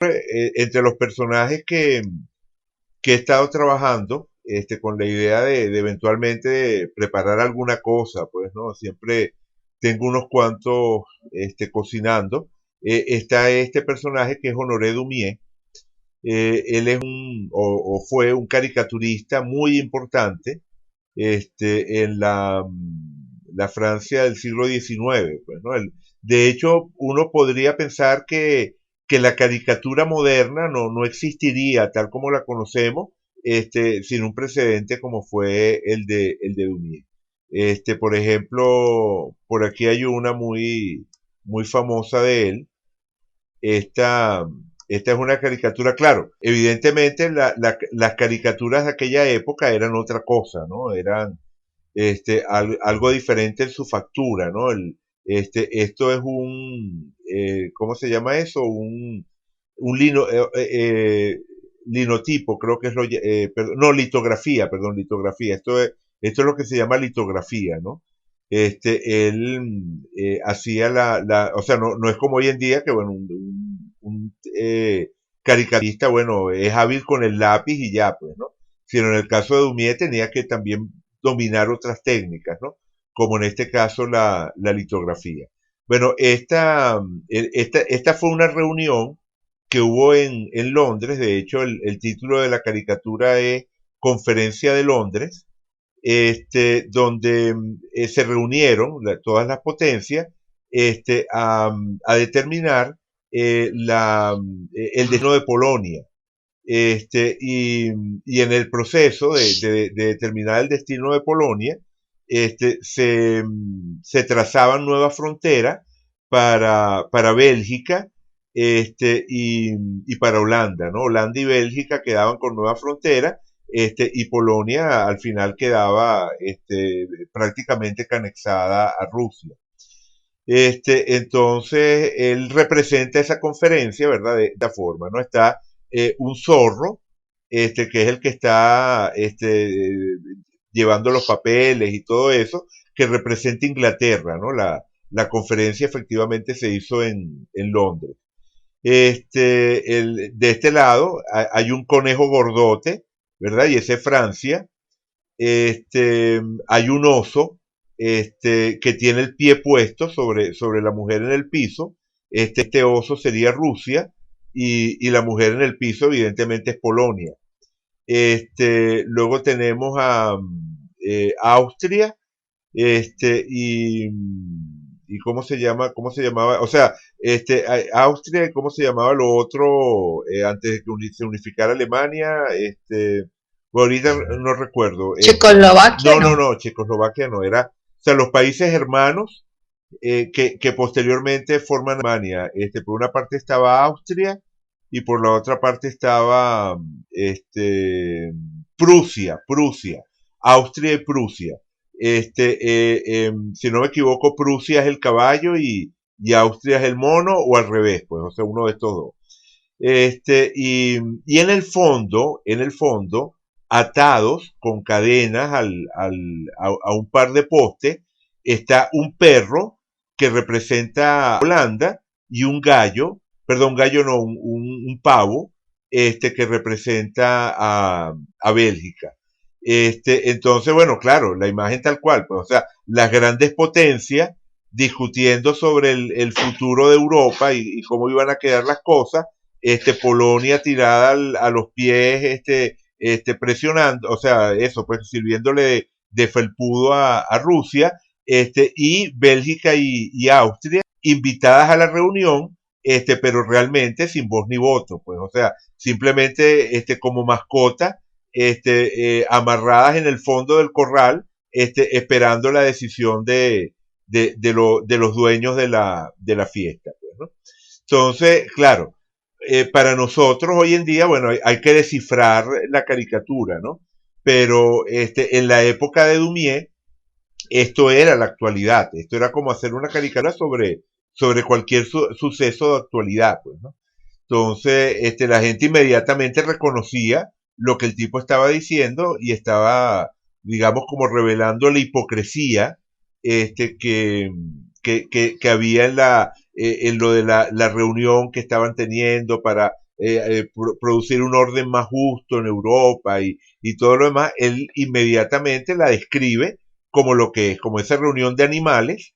entre los personajes que he estado trabajando, con la idea de eventualmente preparar alguna cosa, pues, ¿no? Siempre tengo unos cuantos, cocinando. Está este personaje que es Honoré Daumier. Él es o fue un caricaturista muy importante, en la Francia del siglo XIX, pues, ¿no? De hecho, uno podría pensar que la caricatura moderna no existiría tal como la conocemos, sin un precedente como fue el de Dumier. Por ejemplo, por aquí hay una muy famosa de él. Esta es una caricatura, claro, evidentemente las caricaturas de aquella época eran otra cosa, ¿no? Eran algo diferente en su factura, ¿no? Esto es ¿cómo se llama eso? Un linotipo, creo que es no, litografía, perdón, litografía. Esto es lo que se llama litografía, ¿no? Él hacía o sea, no es como hoy en día que, bueno, caricaturista, bueno, es hábil con el lápiz y ya, pues, ¿no? Sino en el caso de Dumier tenía que también dominar otras técnicas, ¿no? Como en este caso la litografía. Bueno, esta fue una reunión que hubo en Londres. De hecho, el título de la caricatura es Conferencia de Londres, donde se reunieron todas las potencias, a determinar el destino de Polonia. Y en el proceso de determinar el destino de Polonia, se trazaban nuevas fronteras para Bélgica, y para Holanda, ¿no? Holanda y Bélgica quedaban con nuevas fronteras, y Polonia al final quedaba, prácticamente anexada a Rusia. Entonces, él representa esa conferencia, ¿verdad? De esta forma, ¿no? Está un zorro, que es el que está, llevando los papeles y todo eso, que representa Inglaterra, ¿no? La conferencia efectivamente se hizo en Londres. De este lado hay un conejo gordote, ¿verdad? Y ese es Francia. Hay un oso, que tiene el pie puesto sobre la mujer en el piso. Este oso sería Rusia, y la mujer en el piso evidentemente es Polonia. Luego tenemos a Austria, y cómo se llamaba, o sea, Austria, y cómo se llamaba lo otro, antes de que se unificara Alemania, bueno, ahorita no recuerdo. Checoslovaquia No, no. no, no, Checoslovaquia no era, o sea, los países hermanos, que posteriormente forman Alemania. Por una parte estaba Austria y por la otra parte estaba, Prusia, Austria y Prusia. Si no me equivoco, Prusia es el caballo y Austria es el mono, o al revés, pues, o sea, uno de estos dos. Y en el fondo, atados con cadenas a un par de postes, está un perro que representa a Holanda, y un gallo, perdón, gallo no, un pavo, que representa a Bélgica. Entonces, bueno, claro, la imagen tal cual, pues, o sea, las grandes potencias discutiendo sobre el futuro de Europa, y cómo iban a quedar las cosas. Polonia tirada a los pies, presionando, o sea, eso, pues sirviéndole de felpudo a Rusia, y Bélgica y Austria invitadas a la reunión, pero realmente sin voz ni voto, pues, o sea, simplemente, como mascota, amarradas en el fondo del corral, esperando la decisión de los dueños de la fiesta, pues, ¿no? Entonces, claro, para nosotros hoy en día, bueno, hay que descifrar la caricatura, ¿no? Pero, en la época de Dumier, esto era la actualidad. Esto era como hacer una caricatura sobre cualquier suceso de actualidad, pues, ¿no? Entonces, la gente inmediatamente reconocía lo que el tipo estaba diciendo, y estaba, digamos, como revelando la hipocresía, que había en lo de la reunión que estaban teniendo para producir un orden más justo en Europa y todo lo demás, él inmediatamente la describe como lo que es, como esa reunión de animales,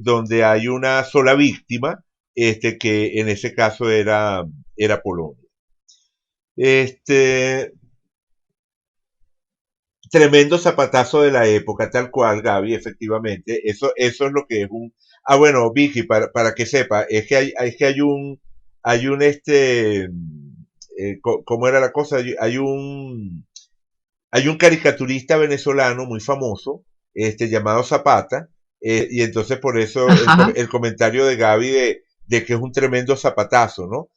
donde hay una sola víctima, que en ese caso era Polonia. Este, Tremendo zapatazo de la época, tal cual, Gaby, efectivamente. Eso es lo que es un. Ah, bueno, Vicky, para que sepa, es que hay un ¿cómo era la cosa? Hay un caricaturista venezolano muy famoso, llamado Zapata, y entonces por eso Ajá, el comentario de Gaby de que es un tremendo zapatazo, ¿no?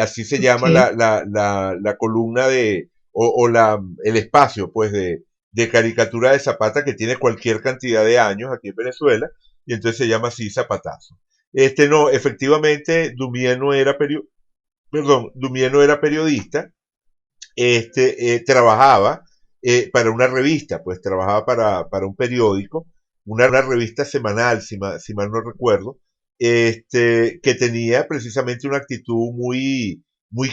Así se llama ok. la columna el espacio, pues, de caricatura de Zapata que tiene cualquier cantidad de años aquí en Venezuela, y entonces se llama así Zapatazo. No, efectivamente, Dumier no era periodista, trabajaba para una revista, pues trabajaba para un periódico, una revista semanal, si mal no recuerdo, que tenía precisamente una actitud muy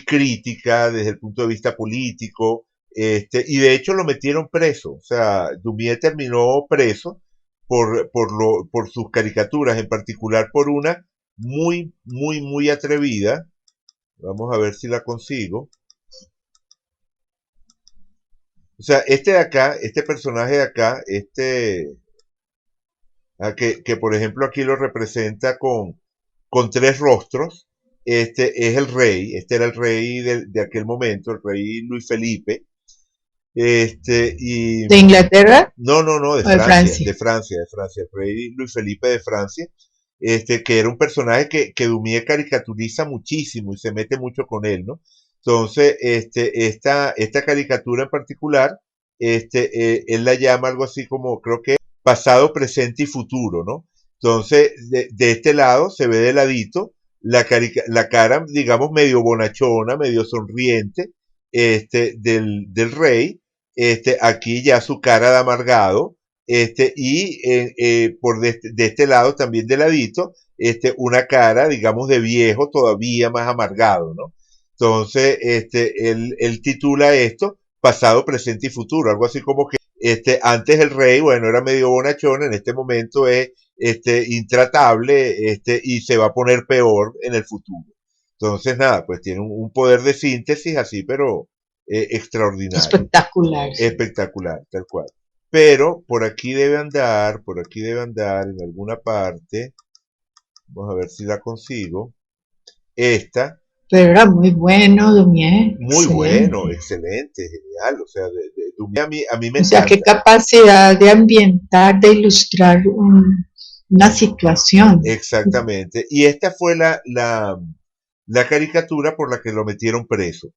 crítica desde el punto de vista político, y de hecho lo metieron preso, o sea, Dumier terminó preso por sus caricaturas, en particular por una muy atrevida, vamos a ver si la consigo. O sea, este de acá, este personaje de acá, que por ejemplo aquí lo representa con tres rostros, es el rey, este era el rey de aquel momento, el rey Luis Felipe, y ¿De Inglaterra no, o de Francia? De Francia, el rey Luis Felipe de Francia, que era un personaje que Dumier caricaturiza muchísimo y se mete mucho con él, ¿no? Entonces, esta caricatura en particular, él la llama algo así como, creo que pasado, presente y futuro, ¿no? Entonces, de este lado se ve de ladito la cara, digamos, medio bonachona, medio sonriente, del rey, aquí ya su cara de amargado, de este lado también de ladito, una cara, digamos, de viejo todavía más amargado, ¿no? Entonces, él titula esto pasado, presente y futuro, algo así como que antes el rey, bueno, era medio bonachón, en este momento es intratable, y se va a poner peor en el futuro. Entonces, nada, pues tiene un poder de síntesis así, pero extraordinario, Espectacular, sí. espectacular, tal cual. Pero por aquí debe andar en alguna parte, vamos a ver si la consigo, esta, Pero era muy bueno, Dumier, muy bueno, excelente. excelente, genial, o sea, a mí me O sea, qué encanta. capacidad de ambientar, de ilustrar una situación. Exactamente. Y esta fue la caricatura por la que lo metieron preso.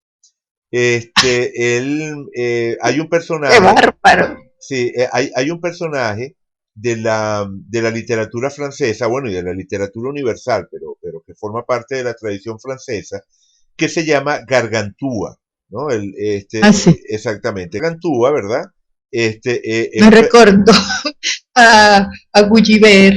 Hay un ¡Qué personaje, bárbaro! sí, hay un personaje de la literatura francesa, bueno, y de la literatura universal, pero que forma parte de la tradición francesa, que se llama Gargantúa, ¿no? Así. Exactamente, Gargantúa, ¿verdad? Es Me un, recordó a Gulliver.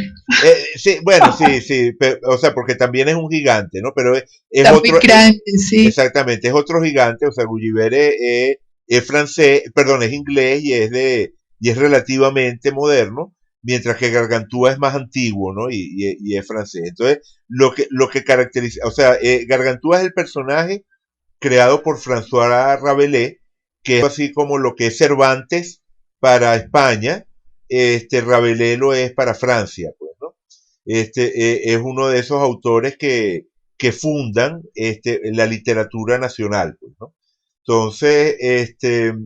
sí, bueno, sí, o sea, porque también es un gigante, ¿no? Pero es Está muy otro, grande, sí. exactamente, es otro gigante, o sea, Gulliver es francés, perdón, es inglés y es relativamente moderno, mientras que Gargantúa es más antiguo, ¿no? Y es francés. Entonces, lo que caracteriza, o sea, Gargantúa es el personaje creado por François Rabelais, que es así como lo que es Cervantes para España, Rabelais lo es para Francia, pues, ¿no? Es uno de esos autores que fundan la literatura nacional, pues, ¿no? Entonces,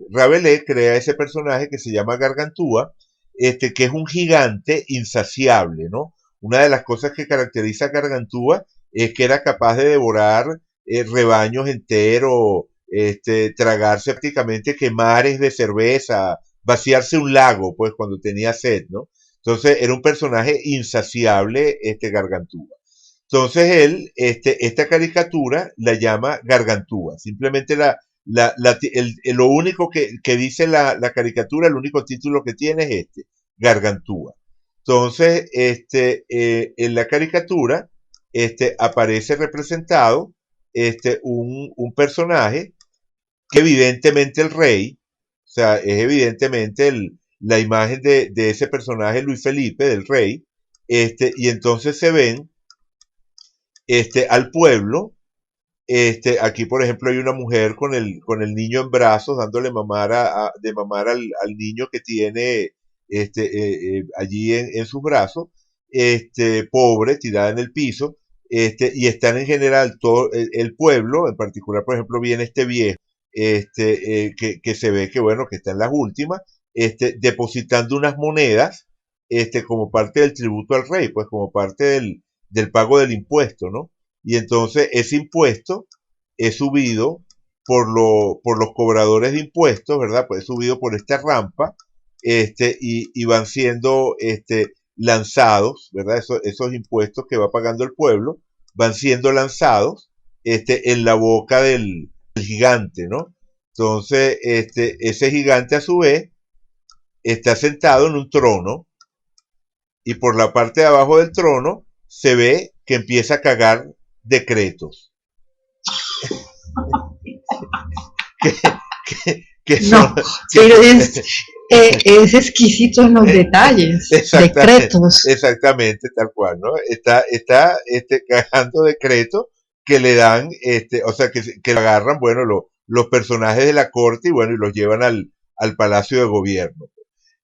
Rabelais crea ese personaje que se llama Gargantúa, que es un gigante insaciable, ¿no? Una de las cosas que caracteriza a Gargantúa es que era capaz de devorar rebaños enteros, tragarse prácticamente que mares de cerveza, vaciarse un lago, pues cuando tenía sed, ¿no? Entonces era un personaje insaciable, Gargantúa. Entonces él, esta caricatura la llama Gargantúa. Simplemente lo único que dice la caricatura, el único título que tiene es Gargantúa. Entonces, en la caricatura, aparece representado, un personaje que evidentemente el rey, o sea, es evidentemente la imagen de ese personaje Luis Felipe, del rey, y entonces se ven al pueblo. Aquí, por ejemplo, hay una mujer con el niño en brazos, dándole de mamar al niño que tiene allí en sus brazos, pobre, tirada en el piso, y están en general todo el pueblo, en particular, por ejemplo, viene este viejo, que se ve que, bueno, que está en las últimas, depositando unas monedas, como parte del tributo al rey, pues como parte del pago del impuesto, ¿no? Y entonces ese impuesto es subido por los cobradores de impuestos, ¿verdad? Pues es subido por esta rampa, y van siendo lanzados, ¿verdad? Esos impuestos que va pagando el pueblo van siendo lanzados en la boca del gigante, ¿no? Entonces, ese gigante a su vez está sentado en un trono, y por la parte de abajo del trono se ve que empieza a cagar decretos. que son, No, pero es exquisito en los detalles, decretos. Exactamente, tal cual, ¿no? Está cagando decretos que le dan, o sea, que agarran, bueno, los personajes de la corte y bueno, y los llevan al palacio de gobierno.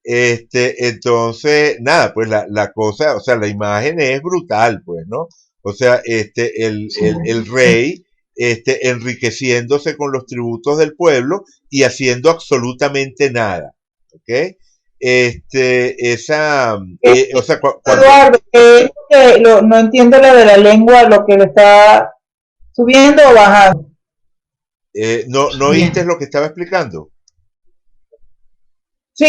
Entonces, nada, pues la cosa, o sea, la imagen es brutal, pues, ¿no? O sea, el rey, enriqueciéndose con los tributos del pueblo y haciendo absolutamente nada, ¿ok? O sea, Eduardo, no entiendo lo de la lengua, lo que le está subiendo o bajando. ¿No oíste lo que estaba explicando? Sí.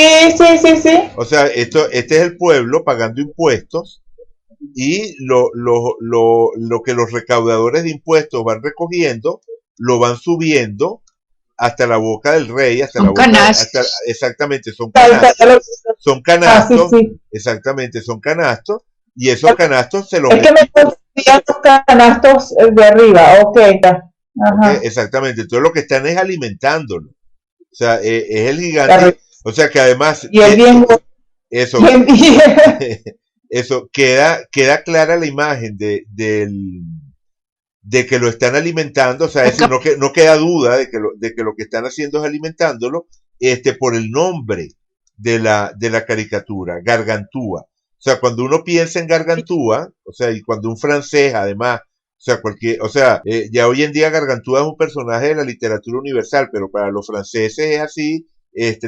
O sea, este es el pueblo pagando impuestos, y lo que los recaudadores de impuestos van recogiendo, lo van subiendo hasta la boca del rey, exactamente, son canastos, sí. exactamente, son canastos, y esos canastos se los... Es que me confían los canastos de arriba, ok. Okay, exactamente, entonces lo que están es alimentándolo. O sea, es el gigante, o sea que además... Y el bien... Eso, eso queda clara la imagen de que lo están alimentando, o sea, es decir, no queda duda de que lo que están haciendo es alimentándolo, por el nombre de la caricatura, Gargantúa. O sea, cuando uno piensa en Gargantúa, o sea, y cuando un francés, además, ya hoy en día Gargantúa es un personaje de la literatura universal, pero para los franceses es así,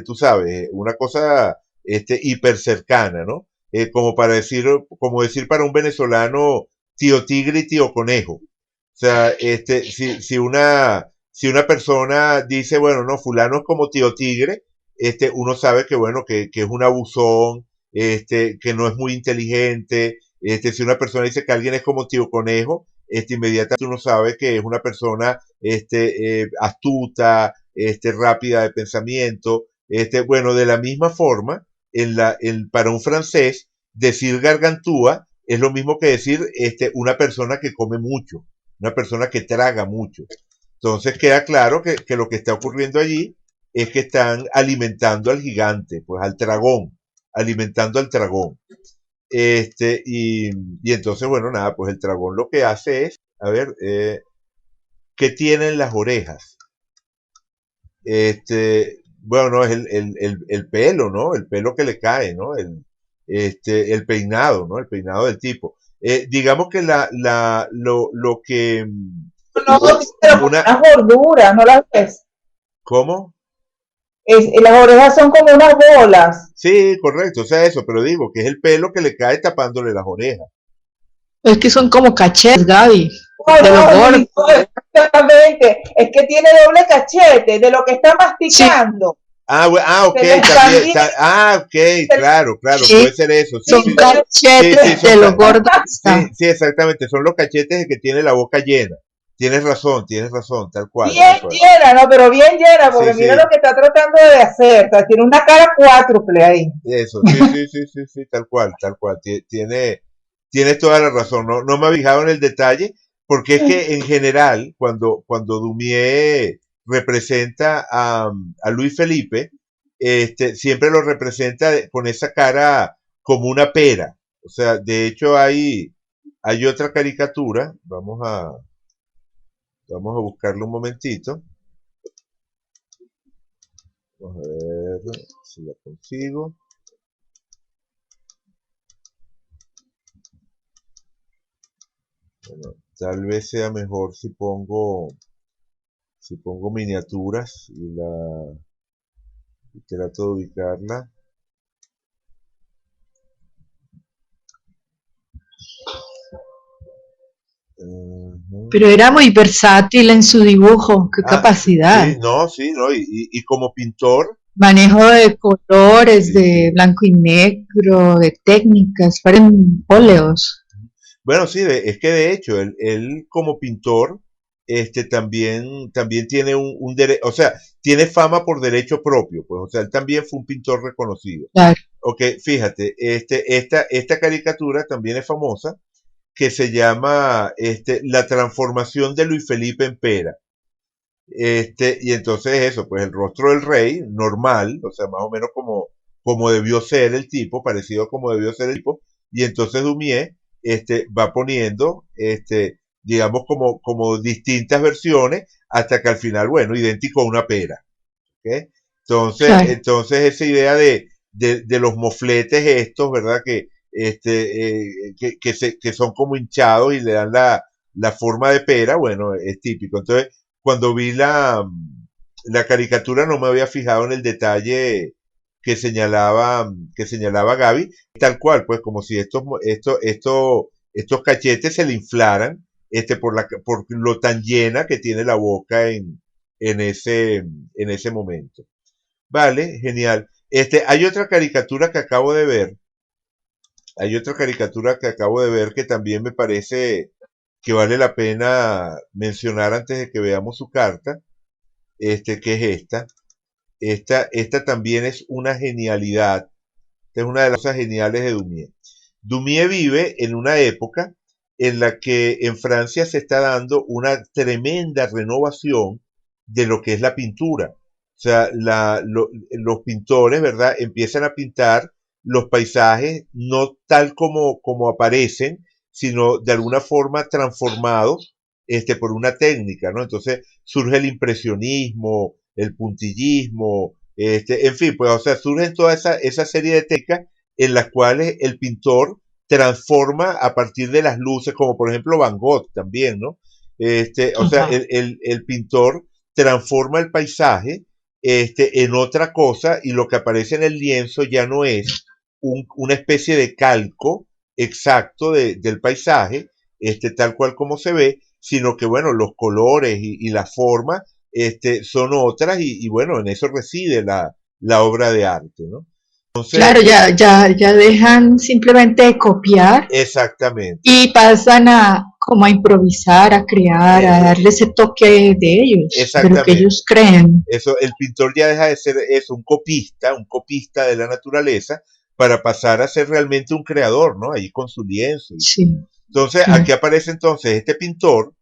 tú sabes, una cosa, hiper cercana, ¿no? Como decir para un venezolano, tío tigre y tío conejo. O sea, si una persona dice, bueno, no, fulano es como tío tigre, uno sabe que, bueno, que es un abusón, que no es muy inteligente. Si una persona dice que alguien es como tío conejo, inmediatamente uno sabe que es una persona, astuta, rápida de pensamiento. Bueno, de la misma forma, para un francés, decir gargantúa es lo mismo que decir, una persona que come mucho, una persona que traga mucho. Entonces queda claro que lo que está ocurriendo allí es que están alimentando al gigante, pues al dragón, alimentando al dragón. Y entonces, bueno, nada, pues el dragón lo que hace es, a ver, ¿qué tienen las orejas? Bueno, no, es el pelo, ¿no? El pelo que le cae, ¿no? El peinado, ¿no? El peinado del tipo. Digamos que lo que... No, pero unas gorduras, ¿no las ves? ¿Cómo? Las orejas son como unas bolas. Sí, correcto, o sea, eso, pero digo que es el pelo que le cae tapándole las orejas. Es que son como cachetes, Gaby. No, exactamente. Es que tiene doble cachete de lo que está masticando. Sí. Ok, también. Ok, claro, sí, puede ser eso. Sí, son cachetes de los gordos. Sí, exactamente, son los cachetes de que tiene la boca llena. Tienes razón, tal cual. Bien llena, no, pero bien llena, porque mira lo que está tratando de hacer. O sea, tiene una cara cuádruple ahí. Eso, sí, tal cual. Tienes toda la razón. No me había fijado en el detalle, porque es que en general, cuando Dumier representa a Luis Felipe, siempre lo representa con esa cara como una pera. O sea, de hecho hay otra caricatura, vamos a buscarlo un momentito. Vamos a ver si la consigo. Bueno, tal vez sea mejor si pongo miniaturas y trato de ubicarla. Pero era muy versátil en su dibujo, qué capacidad. Sí, no, y como pintor. Manejo de colores, de blanco y negro, de técnicas, parecen óleos. Bueno, sí, es que de hecho, él como pintor, también tiene un derecho, o sea, tiene fama por derecho propio, pues, o sea, él también fue un pintor reconocido. Claro. Ok, fíjate, esta caricatura también es famosa, que se llama, La transformación de Luis Felipe en pera. Y entonces eso, pues el rostro del rey, normal, o sea, más o menos como debió ser el tipo, parecido a como debió ser el tipo, y entonces Dumier, va poniendo, digamos, como distintas versiones, hasta que al final, bueno, idéntico a una pera, ¿ok? Claro. Entonces esa idea de los mofletes estos, ¿verdad? Que son como hinchados y le dan la forma de pera, bueno, es típico. Entonces, cuando vi la caricatura no me había fijado en el detalle que señalaba Gaby, tal cual, pues como si estos cachetes se le inflaran, por lo tan llena que tiene la boca en ese momento. Vale, genial. Hay otra caricatura que acabo de ver, que también me parece que vale la pena mencionar antes de que veamos su carta, que es esta. Esta también es una genialidad. Esta es una de las cosas geniales de Dumier. Dumier vive en una época en la que en Francia se está dando una tremenda renovación de lo que es la pintura. O sea, los pintores, ¿verdad? Empiezan a pintar los paisajes no tal como aparecen, sino de alguna forma transformados, por una técnica, ¿no? Entonces surge el impresionismo, el puntillismo, en fin, pues, o sea, surgen toda esa serie de técnicas en las cuales el pintor transforma a partir de las luces, como por ejemplo Van Gogh también, ¿no? O sea, el pintor transforma el paisaje, en otra cosa, y lo que aparece en el lienzo ya no es una especie de calco exacto del paisaje, tal cual como se ve, sino que, bueno, los colores y la forma, son otras, y bueno, en eso reside la obra de arte, ¿no? Entonces, claro, ya dejan simplemente de copiar exactamente. y pasan a como a improvisar, a crear, a darle ese toque de ellos, de lo que ellos creen. Eso, el pintor ya deja de ser eso, un copista de la naturaleza, para pasar a ser realmente un creador, ¿no? Ahí con su lienzo. Sí. Entonces, aquí aparece entonces este pintor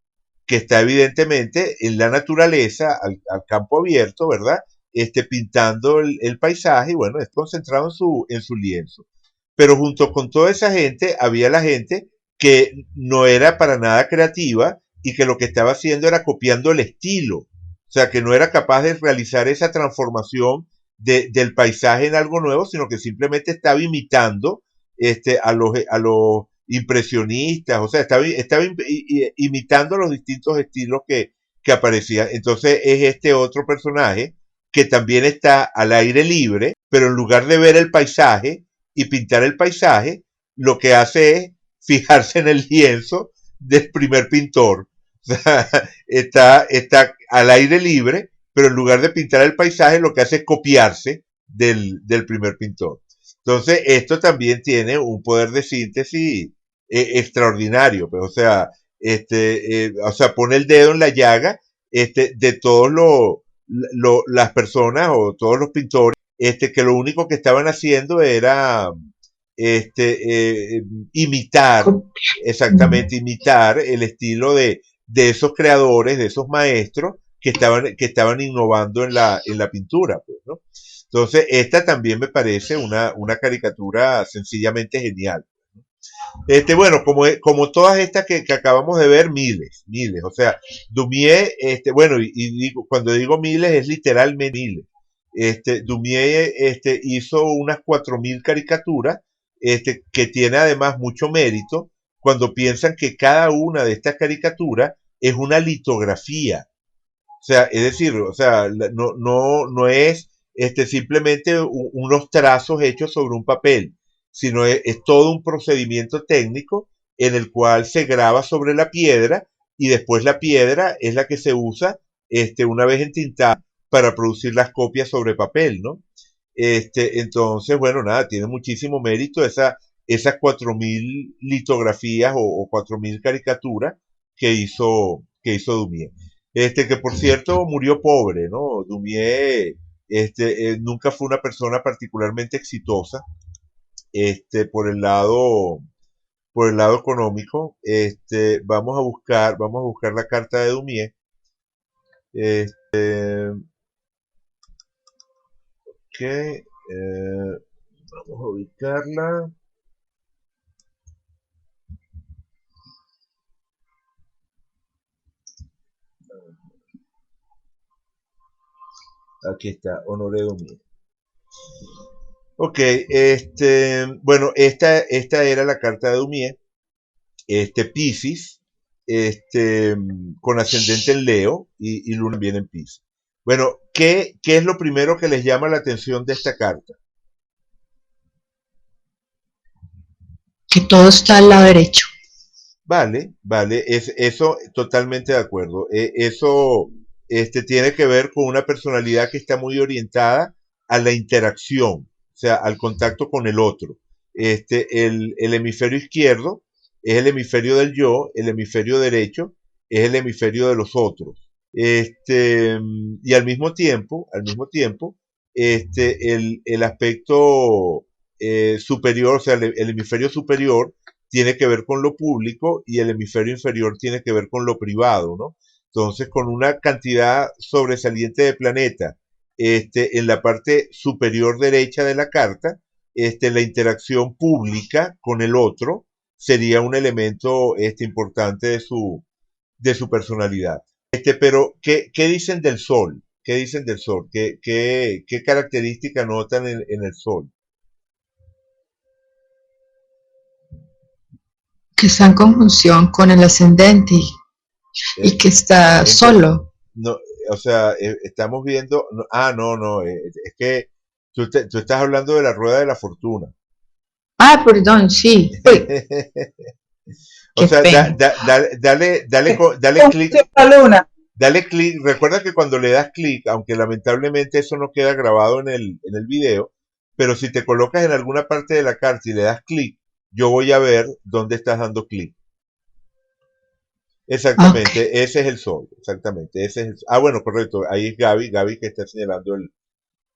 que está evidentemente en la naturaleza, al campo abierto, ¿verdad? Pintando el paisaje, y bueno, es concentrado en su lienzo. Pero junto con toda esa gente, había la gente que no era para nada creativa y que lo que estaba haciendo era copiando el estilo. O sea, que no era capaz de realizar esa transformación del paisaje en algo nuevo, sino que simplemente estaba imitando, a los impresionistas, o sea, estaba imitando los distintos estilos que aparecían. Entonces es este otro personaje que también está al aire libre, pero en lugar de ver el paisaje y pintar el paisaje, lo que hace es fijarse en el lienzo del primer pintor. O sea, está al aire libre, pero en lugar de pintar el paisaje, lo que hace es copiarse del primer pintor. Entonces, esto también tiene un poder de síntesis extraordinario, pues, o sea, pone el dedo en la llaga, de todos las personas o todos los pintores, que lo único que estaban haciendo era imitar, exactamente, imitar el estilo de esos creadores, de esos maestros que estaban innovando en la pintura, pues, ¿no? Entonces, esta también me parece una caricatura sencillamente genial. Bueno, como todas estas que acabamos de ver, miles, miles. O sea, Dumier, bueno, cuando digo miles es literalmente miles. Dumier, hizo unas 4000 caricaturas, que tiene además mucho mérito cuando piensan que cada una de estas caricaturas es una litografía. O sea, es decir, o sea, no es simplemente unos trazos hechos sobre un papel, sino es todo un procedimiento técnico en el cual se graba sobre la piedra y después la piedra es la que se usa una vez entintada para producir las copias sobre papel, ¿no? Entonces, bueno, nada, tiene muchísimo mérito esas 4000 litografías o 4000 caricaturas que hizo Dumier. Que por cierto murió pobre, ¿no? Dumier, nunca fue una persona particularmente exitosa, por el lado económico. Vamos a buscar la carta de Dumier. Que, vamos a ubicarla. Aquí está, Honoré Dumier. Ok, bueno, esta era la carta de Dumier, Piscis, con ascendente en Leo y Luna bien en Piscis. Bueno, ¿qué es lo primero que les llama la atención de esta carta? Que todo está al lado derecho. Vale, vale, eso totalmente de acuerdo. Eso tiene que ver con una personalidad que está muy orientada a la interacción, o sea, al contacto con el otro. El hemisferio izquierdo es el hemisferio del yo, el hemisferio derecho es el hemisferio de los otros. Y al mismo tiempo, el aspecto superior, o sea, el hemisferio superior tiene que ver con lo público y el hemisferio inferior tiene que ver con lo privado, ¿no? Entonces, con una cantidad sobresaliente de planetas, en la parte superior derecha de la carta, la interacción pública con el otro sería un elemento importante de su personalidad. Pero, ¿qué dicen del Sol? ¿Qué dicen del Sol? ¿Qué característica notan en el Sol? Que está en conjunción con el ascendente y que está entonces, solo. No, o sea, estamos viendo, no, es que tú estás hablando de la rueda de la fortuna. Ah, perdón, sí. O sea, dale clic. Dale clic. Recuerda que cuando le das clic, aunque lamentablemente eso no queda grabado en el video, pero si te colocas en alguna parte de la carta y le das clic, yo voy a ver dónde estás dando clic. Exactamente, okay. Ese es el Sol, exactamente, ese es el, bueno, correcto, ahí es Gaby que está señalando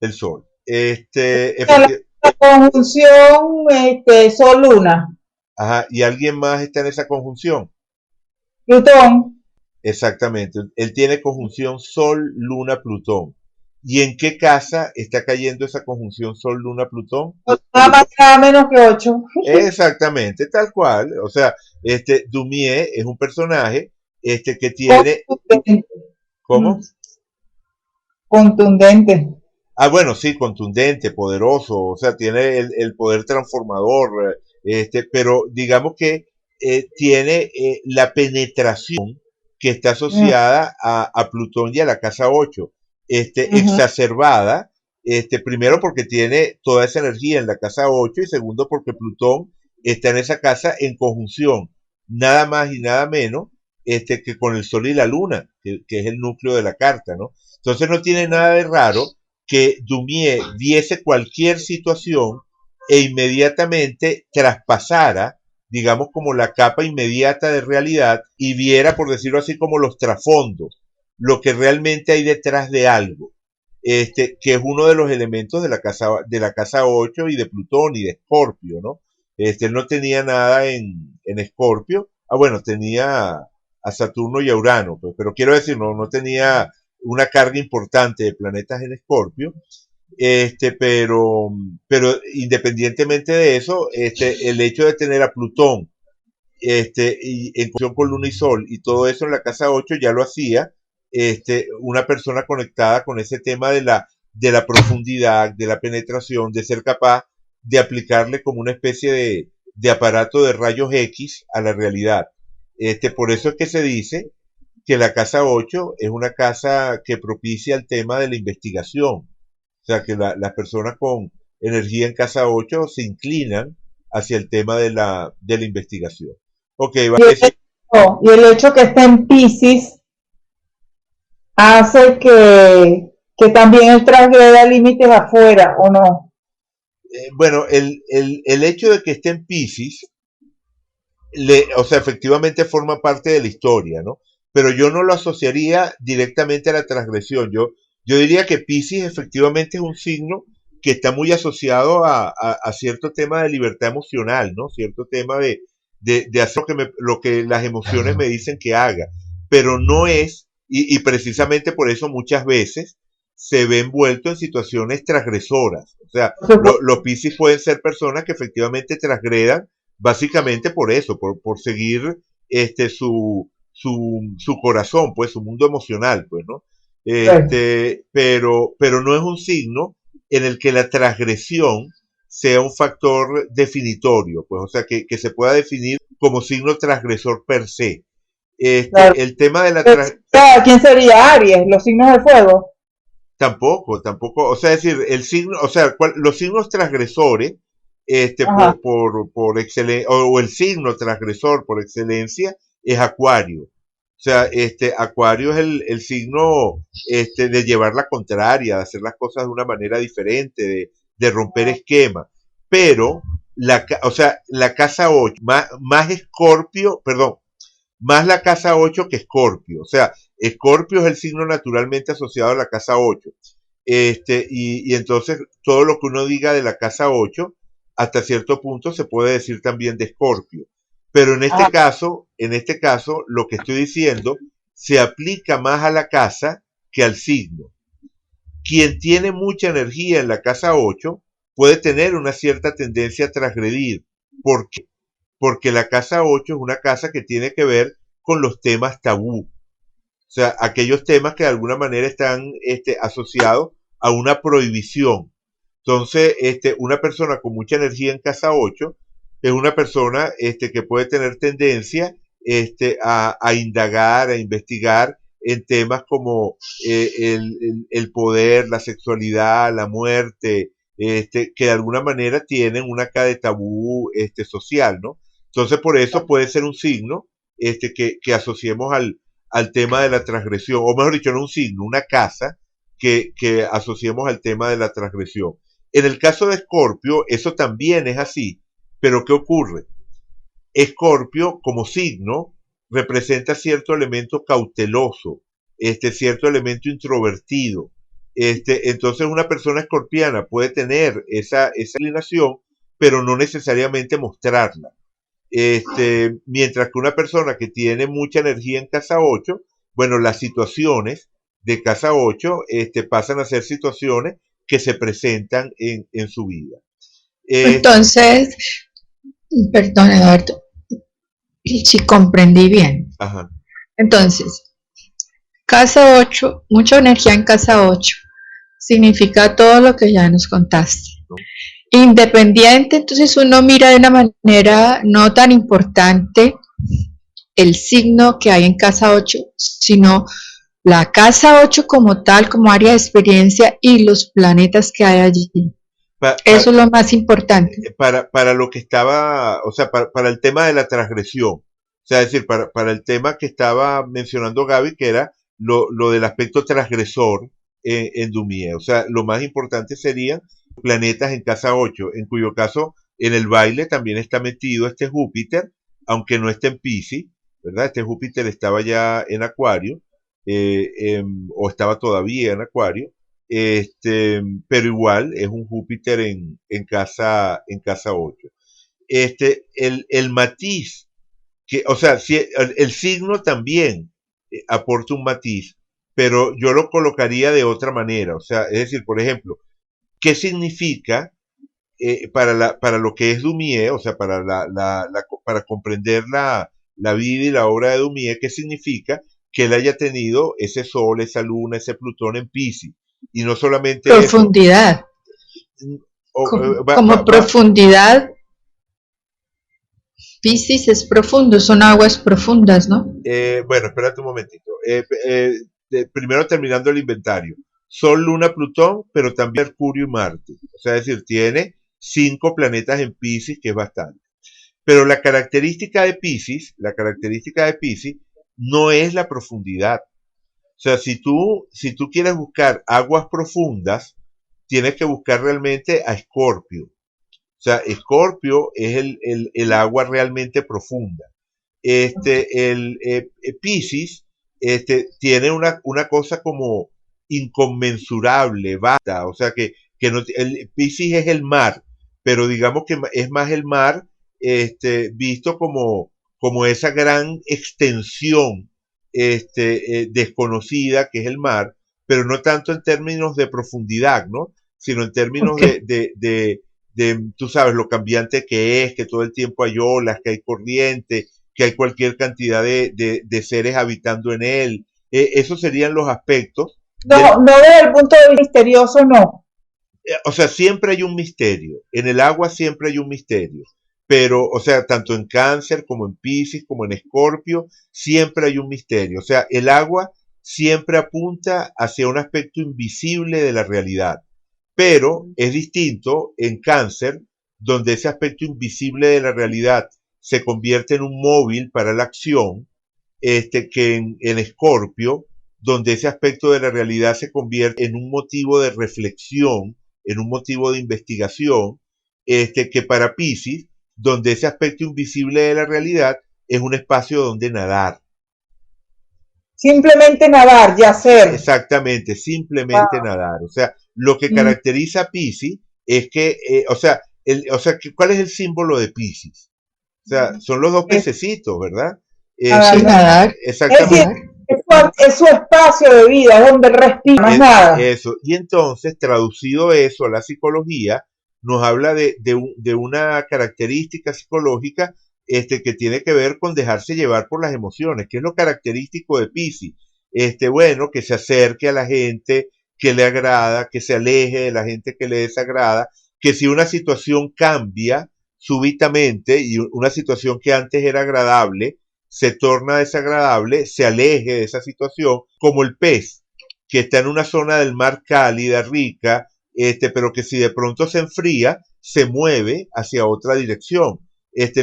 el Sol. La conjunción Sol-Luna. Ajá, ¿y alguien más está en esa conjunción? Plutón. Exactamente, él tiene conjunción Sol, Luna, Plutón. ¿Y en qué casa está cayendo esa conjunción Sol, Luna, Plutón? Nada más nada menos que 8. Exactamente, tal cual. O sea, Dumier es un personaje que tiene... Contundente. ¿Cómo? Contundente. Bueno, sí, contundente, poderoso, o sea, tiene el poder transformador, pero digamos que tiene la penetración que está asociada a Plutón y a la casa 8, exacerbada, primero porque tiene toda esa energía en la casa 8 y segundo porque Plutón está en esa casa en conjunción, nada más y nada menos que con el Sol y la Luna, que es el núcleo de la carta, ¿no? Entonces no tiene nada de raro que Dumier viese cualquier situación e inmediatamente traspasara, digamos, como la capa inmediata de realidad y viera, por decirlo así, como los trasfondos, lo que realmente hay detrás de algo, que es uno de los elementos de la casa 8 y de Plutón y de Escorpio, ¿no? Él no tenía nada en Escorpio. Ah, bueno, tenía a Saturno y a Urano, pues, pero quiero decir, no tenía una carga importante de planetas en Escorpio. Pero independientemente de eso, el hecho de tener a Plutón y en conjunción con Luna y Sol y todo eso en la casa 8 ya lo hacía una persona conectada con ese tema de la profundidad, de la penetración, de ser capaz de aplicarle como una especie de aparato de rayos X a la realidad. Por eso es que se dice que la casa 8 es una casa que propicia el tema de la investigación. O sea, que las personas con energía en casa 8 se inclinan hacia el tema de la investigación. Ok, va a decir. Y el hecho que esté en Pisces hace que también él transgreda límites afuera, ¿o no? Bueno, el hecho de que esté en Pisces, o sea, efectivamente forma parte de la historia, ¿no? Pero yo no lo asociaría directamente a la transgresión. Yo diría que Pisces efectivamente es un signo que está muy asociado a cierto tema de libertad emocional, ¿no? Cierto tema de hacer lo que las emociones me dicen que haga. Pero no es, y precisamente por eso muchas veces se ve envuelto en situaciones transgresoras. O sea, los Piscis pueden ser personas que efectivamente transgredan básicamente por eso, por seguir su corazón, pues su mundo emocional, pues, ¿no? Pero no es un signo en el que la transgresión sea un factor definitorio, pues, o sea, que se pueda definir como signo transgresor per se. Claro. El tema de la ¿Quién sería Aries? ¿Los signos de fuego? Tampoco, o sea, es decir, el signo, o sea, los signos transgresores, por excelencia, o el signo transgresor por excelencia es Acuario. O sea, Acuario es el signo, de llevar la contraria, de hacer las cosas de una manera diferente, de romper esquemas. Pero, o sea, la casa 8, más Escorpio, perdón, más la casa 8 que Escorpio. O sea, Escorpio es el signo naturalmente asociado a la casa 8. Y entonces todo lo que uno diga de la casa 8, hasta cierto punto se puede decir también de Escorpio. Pero en este caso, lo que estoy diciendo se aplica más a la casa que al signo. Quien tiene mucha energía en la casa 8 puede tener una cierta tendencia a transgredir. ¿Por qué? Porque la casa 8 es una casa que tiene que ver con los temas tabú. O sea, aquellos temas que de alguna manera están asociados a una prohibición. Entonces, una persona con mucha energía en casa 8 es una persona que puede tener tendencia a indagar, a investigar en temas como el poder, la sexualidad, la muerte, que de alguna manera tienen una cara de tabú social, ¿no? Entonces, por eso puede ser un signo que asociemos al tema de la transgresión, o mejor dicho, no un signo, una casa que asociemos al tema de la transgresión. En el caso de Escorpio, eso también es así, pero ¿qué ocurre? Escorpio, como signo, representa cierto elemento cauteloso, cierto elemento introvertido. Entonces, una persona escorpiana puede tener esa inclinación, pero no necesariamente mostrarla. Mientras que una persona que tiene mucha energía en casa 8, bueno, las situaciones de casa 8 pasan a ser situaciones que se presentan en su vida. Entonces, perdón, Eduardo, si comprendí bien. Ajá. Entonces, casa 8, mucha energía en casa 8, significa todo lo que ya nos contaste. Independiente, entonces uno mira de una manera no tan importante el signo que hay en casa 8, sino la casa 8 como tal, como área de experiencia y los planetas que hay allí. Eso es lo más importante. Para lo que estaba, o sea, para el tema de la transgresión. O sea, es decir, para el tema que estaba mencionando Gaby, que era lo del aspecto transgresor en Dumie. O sea, lo más importante serían planetas en casa 8, en cuyo caso en el baile también está metido Júpiter, aunque no esté en Piscis, ¿verdad? Júpiter estaba ya en Acuario, o estaba todavía en Acuario, pero igual es un Júpiter en casa 8. el matiz, o sea, si el signo también aporta un matiz, pero yo lo colocaría de otra manera. O sea, es decir, por ejemplo, ¿qué significa para lo que es Dumié, o sea, para comprender la vida y la obra de Dumié, qué significa que él haya tenido ese Sol, esa Luna, ese Plutón en Piscis? Y no solamente eso. Profundidad. Como profundidad, Piscis es profundo, son aguas profundas, ¿no? Bueno, espérate un momentito. Primero terminando el inventario. Sol, Luna, Plutón, pero también Mercurio y Marte. O sea, es decir, tiene 5 planetas en Piscis, que es bastante. Pero la característica de Piscis no es la profundidad. O sea, si tú quieres buscar aguas profundas, tienes que buscar realmente a Escorpio. O sea, Escorpio es el agua realmente profunda. Piscis tiene una cosa como inconmensurable, vasta, o sea que no, el Piscis es el mar, pero digamos que es más el mar visto como esa gran extensión desconocida que es el mar, pero no tanto en términos de profundidad, ¿no? Sino en términos Okay. tú sabes, lo cambiante que es, que todo el tiempo hay olas, que hay corriente, que hay cualquier cantidad de seres habitando en él. Esos serían los aspectos. No, no desde el punto de vista misterioso, no. O sea, siempre hay un misterio. En el agua siempre hay un misterio. Pero, o sea, tanto en Cáncer como en Piscis, como en Escorpio, siempre hay un misterio. O sea, el agua siempre apunta hacia un aspecto invisible de la realidad. Pero es distinto en Cáncer, donde ese aspecto invisible de la realidad se convierte en un móvil para la acción, que en Escorpio, donde ese aspecto de la realidad se convierte en un motivo de reflexión, en un motivo de investigación, que para Piscis, donde ese aspecto invisible de la realidad es un espacio donde nadar. Simplemente nadar, yacer. Exactamente, simplemente nadar. O sea, lo que Mm, caracteriza a Piscis es que, ¿cuál es el símbolo de Piscis? O sea, son los dos es pececitos, ¿verdad? nadar, Sí, Este, nadar. nadar, Es decir, exactamente, nadar. es su espacio de vida, es donde respira, más nada. eso. Y entonces, traducido eso a la psicología, nos habla de una característica psicológica que tiene que ver con dejarse llevar por las emociones, que es lo característico de Piscis. Bueno, que se acerque a la gente que le agrada, que se aleje de la gente que le desagrada, que si una situación cambia súbitamente y una situación que antes era agradable se torna desagradable, se aleje de esa situación, como el pez que está en una zona del mar cálida, rica, pero que si de pronto se enfría, se mueve hacia otra dirección.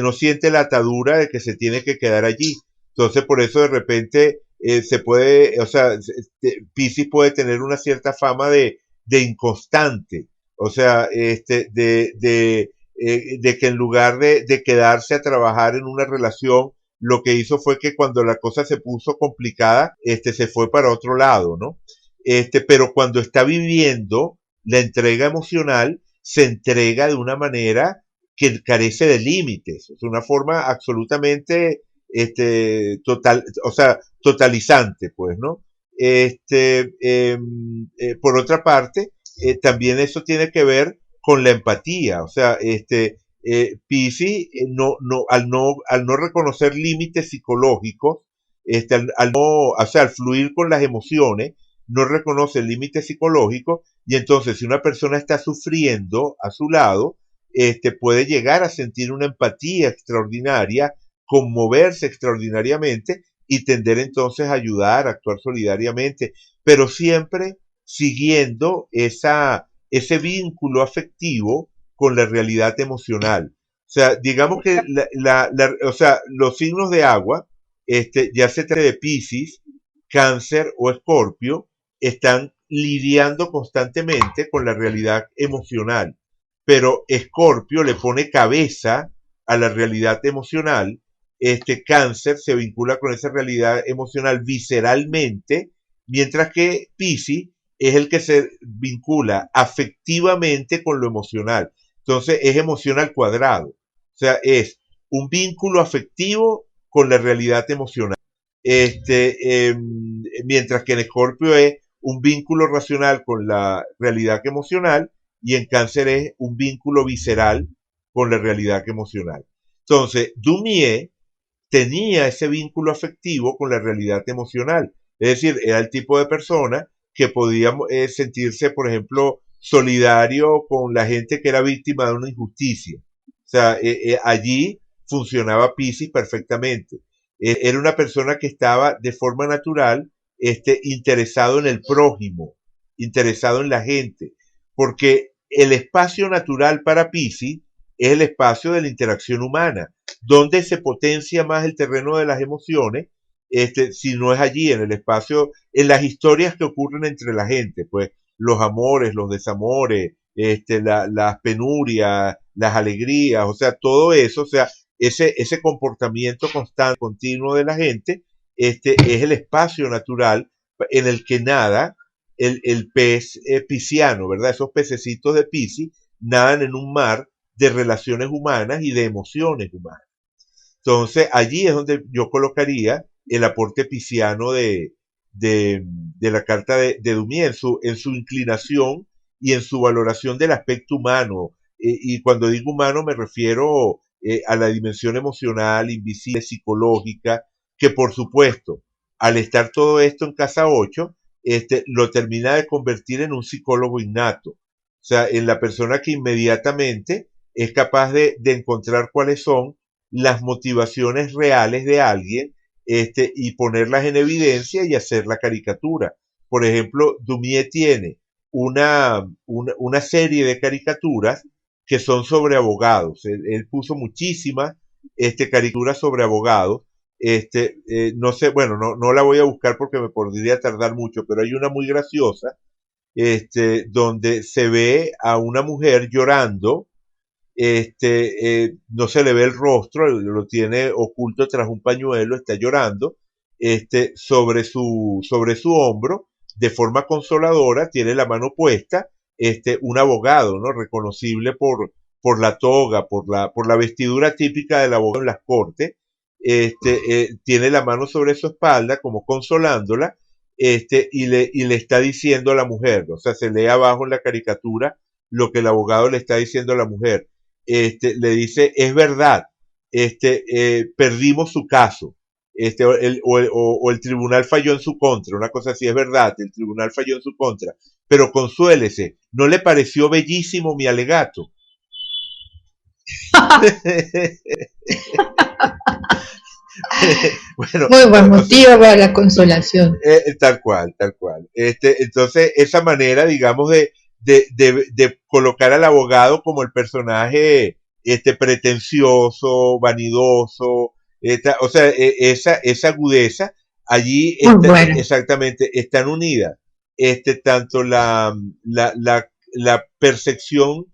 No siente la atadura de que se tiene que quedar allí. Entonces, por eso de repente se puede, o sea, Piscis puede tener una cierta fama de inconstante. O sea, de que en lugar de quedarse a trabajar en una relación, lo que hizo fue que cuando la cosa se puso complicada, se fue para otro lado, ¿no? Pero cuando está viviendo la entrega emocional, se entrega de una manera que carece de límites, es una forma absolutamente o sea, totalizante, pues, ¿no? Por otra parte, también eso tiene que ver con la empatía, o sea, Piscis al no reconocer límites psicológicos, o sea, al fluir con las emociones, no reconoce límites psicológicos y entonces si una persona está sufriendo a su lado, puede llegar a sentir una empatía extraordinaria, conmoverse extraordinariamente y tender entonces a ayudar, a actuar solidariamente, pero siempre siguiendo ese vínculo afectivo con la realidad emocional. O sea, digamos que o sea, los signos de agua, ya se trate de Piscis, Cáncer o Escorpio, están lidiando constantemente con la realidad emocional. Pero Escorpio le pone cabeza a la realidad emocional. Cáncer se vincula con esa realidad emocional visceralmente, mientras que Piscis es el que se vincula afectivamente con lo emocional. Entonces es emoción al cuadrado. O sea, es un vínculo afectivo con la realidad emocional. Mientras que en Escorpio es un vínculo racional con la realidad emocional y en Cáncer es un vínculo visceral con la realidad emocional. Entonces, Daumier tenía ese vínculo afectivo con la realidad emocional. Es decir, era el tipo de persona que podía sentirse, por ejemplo, solidario con la gente que era víctima de una injusticia. O sea, allí funcionaba Piscis perfectamente. Era una persona que estaba de forma natural interesado en el prójimo, interesado en la gente, porque el espacio natural para Piscis es el espacio de la interacción humana, donde se potencia más el terreno de las emociones, si no es allí, en el espacio, en las historias que ocurren entre la gente, pues los amores, los desamores, las penurias, las alegrías, o sea, todo eso, o sea, ese comportamiento constante, continuo de la gente, es el espacio natural en el que nada el pez pisciano, ¿verdad? Esos pececitos de Piscis nadan en un mar de relaciones humanas y de emociones humanas. Entonces, allí es donde yo colocaría el aporte pisciano de la carta de Daumier en su inclinación y en su valoración del aspecto humano. Y cuando digo humano me refiero a la dimensión emocional, invisible, psicológica, que por supuesto, al estar todo esto en casa 8, lo termina de convertir en un psicólogo innato. O sea, en la persona que inmediatamente es capaz de encontrar cuáles son las motivaciones reales de alguien, y ponerlas en evidencia y hacer la caricatura. Por ejemplo, Daumier tiene una serie de caricaturas que son sobre abogados. Él puso muchísimas caricaturas sobre abogados. No sé, bueno, no la voy a buscar porque me podría tardar mucho, pero hay una muy graciosa, donde se ve a una mujer llorando. No se le ve el rostro, lo tiene oculto tras un pañuelo, está llorando, sobre su hombro, de forma consoladora, tiene la mano puesta, un abogado, ¿no? Reconocible por la toga, por la vestidura típica del abogado en las cortes, tiene la mano sobre su espalda, como consolándola, y le está diciendo a la mujer, o sea, se lee abajo en la caricatura lo que el abogado le está diciendo a la mujer. Le dice, es verdad, perdimos su caso, o el tribunal falló en su contra, una cosa así, es verdad, el tribunal falló en su contra, pero consuélese, ¿no le pareció bellísimo mi alegato? Bueno, muy buen motivo para la consolación. Tal cual, tal cual. Entonces, esa manera, digamos, de colocar al abogado como el personaje pretencioso, vanidoso, o sea, esa agudeza, allí bueno. Exactamente, están unidas tanto la percepción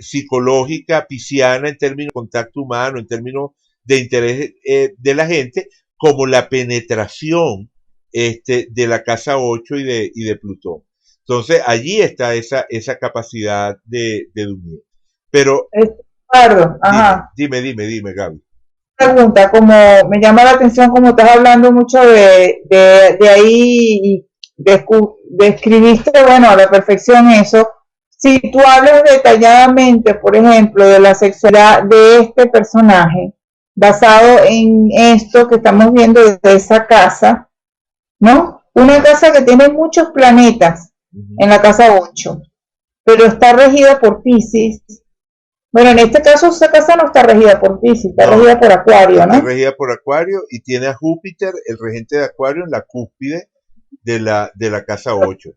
psicológica pisciana en términos de contacto humano, en términos de interés de la gente, como la penetración de la casa 8 y de Plutón. Entonces, allí está esa capacidad de Daumier. Pero, dime, Gaby. Pregunta, como me llama la atención, como estás hablando mucho de ahí, describiste, bueno, a la perfección eso. Si tú hablas detalladamente, por ejemplo, de la sexualidad de este personaje, basado en esto que estamos viendo desde esa casa, ¿no? Una casa que tiene muchos planetas en la casa 8, pero está regida por Piscis. Bueno, en este caso esa casa no está regida por Piscis, está regida por Acuario, ¿no? Está regida por Acuario y tiene a Júpiter, el regente de Acuario, en la cúspide de la casa 8.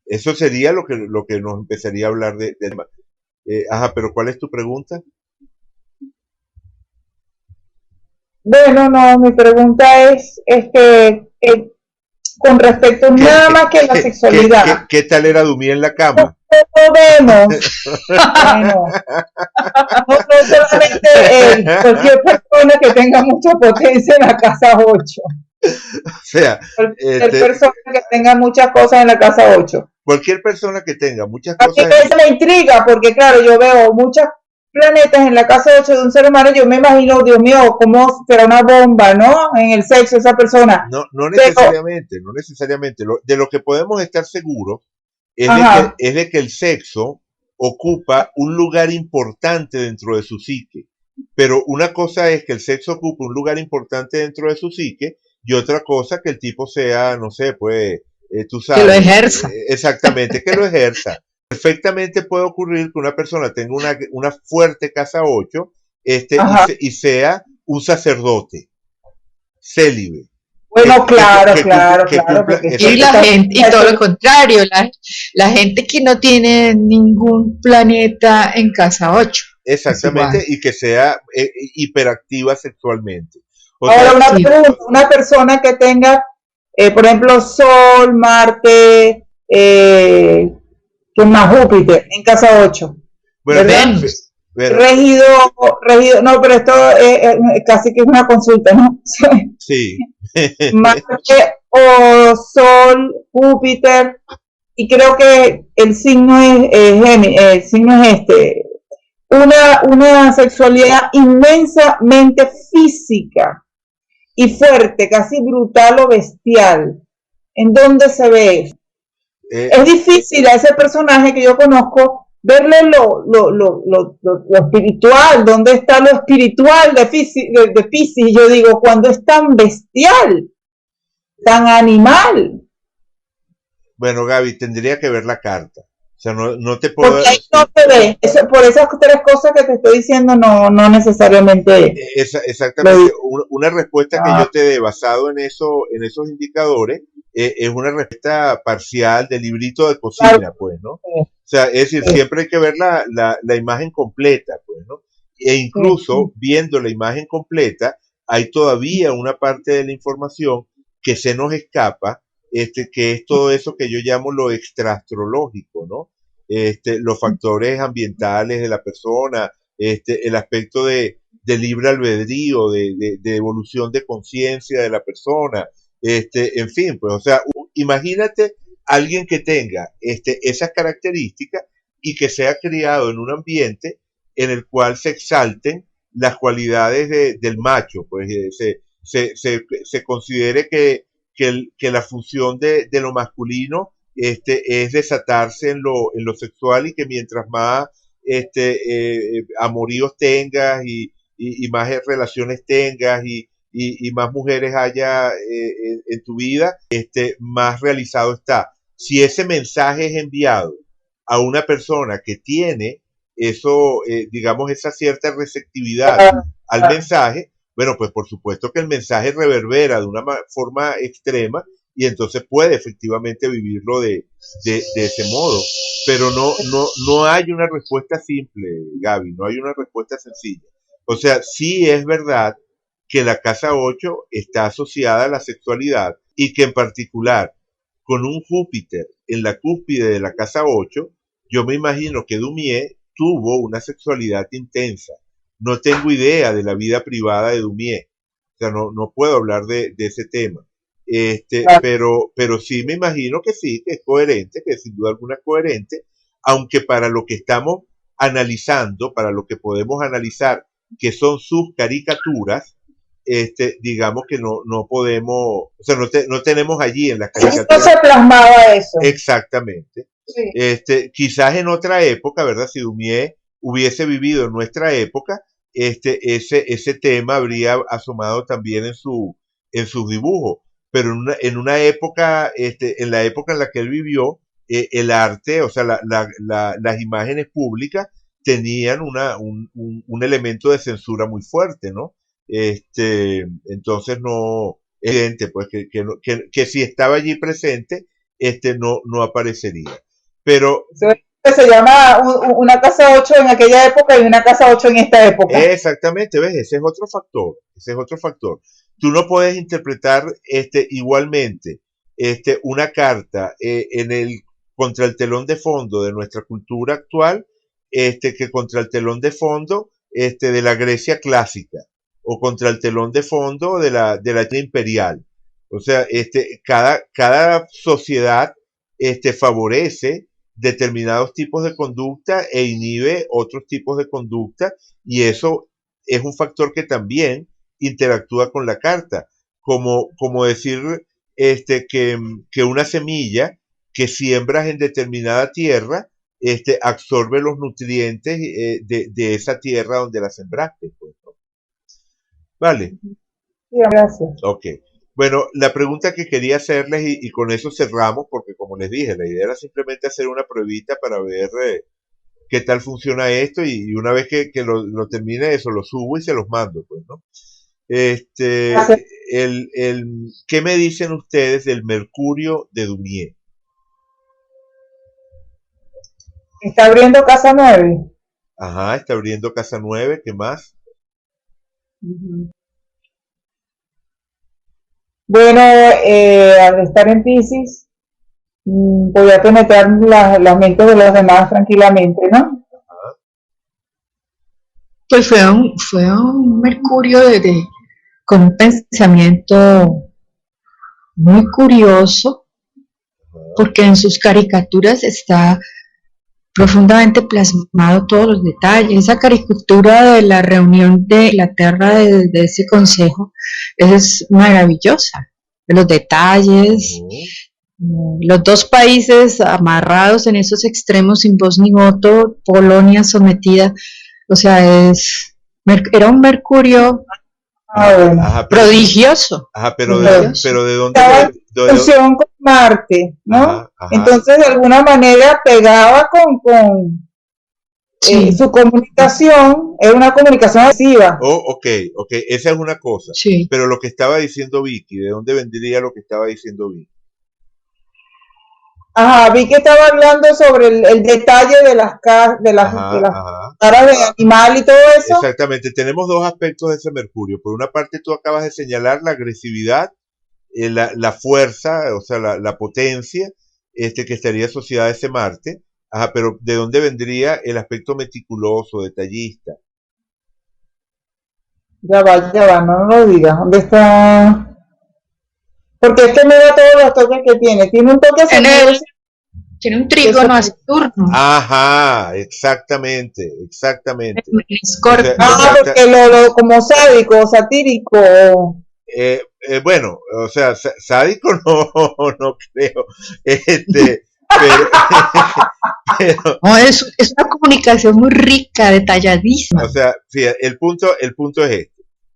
Eso sería lo que nos empezaría a hablar de pero ¿cuál es tu pregunta? Bueno, no, mi pregunta es que con respecto nada más que a la sexualidad. ¿Qué tal era Daumier en la cama? No vemos. Bueno, no solamente cualquier persona que tenga mucha potencia en la casa 8. O sea, cualquier persona que tenga muchas cosas en la casa 8. Cualquier persona que tenga muchas A mí cosas, eso me intriga porque, claro, yo veo muchos planetas en la casa 8 de un ser humano. Yo me imagino, Dios mío, cómo será una bomba, ¿no? En el sexo esa persona. no Pero, necesariamente, no necesariamente. De lo que podemos estar seguros ajá, es de que el sexo ocupa un lugar importante dentro de su psique. Pero una cosa es que el sexo ocupe un lugar importante dentro de su psique y otra cosa que el tipo sea, no sé, pues, tú que lo sabes, ejerza. exactamente, que lo ejerza. Perfectamente puede ocurrir que una persona tenga una fuerte casa 8 ajá. y sea un sacerdote célibe, Bueno, claro, claro, que claro, cumpla, porque Y siempre la exacto, está gente, y todo lo contrario, la gente que no tiene ningún planeta en casa 8 es exactamente, igual. y que sea hiperactiva sexualmente. O Ahora, sea, una Sí, pregunta, una persona que tenga, por ejemplo, Sol, Marte, ¿qué más? Júpiter, en casa 8, bueno, ¿verdad? Venus. bueno, Regido, regido, no, pero esto casi que es una consulta, ¿no? sí. Marte o Sol, Júpiter, y creo que el signo el signo es una sexualidad inmensamente física y fuerte, casi brutal o bestial. ¿En dónde se ve? Eh, Es difícil a ese personaje que yo conozco verle lo espiritual, dónde está lo espiritual de Pisces. Yo digo, cuando es tan bestial, tan animal, bueno, Gaby, tendría que ver la carta. O sea, no te puedo, porque ahí no se ve. Eso, por esas tres cosas que te estoy diciendo, no necesariamente lo exactamente, digo. una respuesta que Ah, yo te dé basado en esos indicadores es una respuesta parcial del librito de claro, cocina, pues, ¿no? O sea, es decir, sí, siempre hay que ver la imagen completa, pues, ¿no? E sí, incluso viendo la imagen completa, hay todavía una parte de la información que se nos escapa, que es todo eso que yo llamo lo extraastrológico, ¿no? Los factores ambientales de la persona, el aspecto de libre albedrío, de evolución de conciencia de la persona, en fin, pues, o sea, imagínate alguien que tenga esas características y que sea criado en un ambiente en el cual se exalten las cualidades del macho, pues se considere que la función de lo masculino es desatarse en lo sexual y que mientras más amoríos tengas y más relaciones tengas y más mujeres haya en tu vida, más realizado está. Si ese mensaje es enviado a una persona que tiene eso, digamos, esa cierta receptividad claro, al claro, mensaje, bueno, pues por supuesto que el mensaje reverbera de una forma extrema y entonces puede efectivamente vivirlo de ese modo. Pero no hay una respuesta simple, Gaby, no hay una respuesta sencilla. O sea, sí es verdad que la casa 8 está asociada a la sexualidad y que en particular con un Júpiter en la cúspide de la casa 8, yo me imagino que Dumier tuvo una sexualidad intensa. No tengo idea de la vida privada de Dumier. O sea, no puedo hablar de ese tema. claro. Pero sí me imagino que sí, que es coherente, que sin duda alguna es coherente, aunque para lo que estamos analizando, para lo que podemos analizar, que son sus caricaturas, digamos que no podemos, o sea, no tenemos allí en las No caricaturas se plasmaba eso. exactamente. Sí. Quizás en otra época, ¿verdad? Si Dumier hubiese vivido en nuestra época, ese tema habría asomado también en sus dibujos. Pero en una época, en la época en la que él vivió, el arte, o sea, las imágenes públicas tenían un elemento de censura muy fuerte, ¿no? Entonces no, es evidente, pues, que si estaba allí presente, no aparecería. Pero Se llama una casa 8 en aquella época y una casa 8 en esta época. exactamente, ¿ves? Ese es otro factor, ese es otro factor. Tú no puedes interpretar igualmente una carta contra el telón de fondo de nuestra cultura actual que contra el telón de fondo de la Grecia clásica o contra el telón de fondo de la China imperial. O sea, cada sociedad favorece determinados tipos de conducta e inhibe otros tipos de conducta, y eso es un factor que también interactúa con la carta, como decir que una semilla que siembras en determinada tierra absorbe los nutrientes de esa tierra donde la sembraste, pues, ¿no? Vale. Sí, gracias. Ok. Bueno, la pregunta que quería hacerles, y con eso cerramos, porque como les dije, la idea era simplemente hacer una pruebita para ver qué tal funciona esto, y una vez que lo termine eso, lo subo y se los mando, pues, ¿no? Gracias. ¿Qué me dicen ustedes del mercurio de Dumier? Está abriendo casa 9. Ajá, está abriendo casa 9, ¿qué más? Ujú. Bueno, al estar en Piscis, voy a penetrar las mentes de los demás tranquilamente, ¿no? Ajá, Pues fue un Mercurio con un pensamiento muy curioso, ajá, porque en sus caricaturas está profundamente plasmado todos los detalles. Esa caricatura de la reunión de Inglaterra de ese consejo es maravillosa. Los detalles, los dos países amarrados en esos extremos sin voz ni voto, Polonia sometida, o sea, era un Mercurio Bueno. ajá, prodigioso. ajá, prodigioso. pero ¿de dónde Estaba en lo, función con Marte, ¿no? ajá, ajá, Entonces, de alguna manera pegaba con Sí, su comunicación, es una comunicación activa. ok, esa es una cosa, sí. pero lo que estaba diciendo Vicky, ¿de dónde vendría lo que estaba diciendo Vicky? Ajá, vi que estaba hablando sobre el detalle de Ajá, las ajá. caras de animal y todo eso. Exactamente, tenemos dos aspectos de ese mercurio. Por una parte, tú acabas de señalar la agresividad, la fuerza, o sea, la potencia, que estaría asociada a ese Marte. Ajá, pero ¿de dónde vendría el aspecto meticuloso, detallista? Ya va, no lo digas. ¿Dónde está? Porque es que me da todos los toques que tiene. Tiene un toque Saturno. Tiene un trígono a Saturno. Ajá, exactamente, exactamente. Escorpio. Porque como sádico, satírico. Bueno, o sea, sádico no, no creo. Pero, pero, No, es una comunicación muy rica, detalladísima. o sea, fíjate, el punto es este.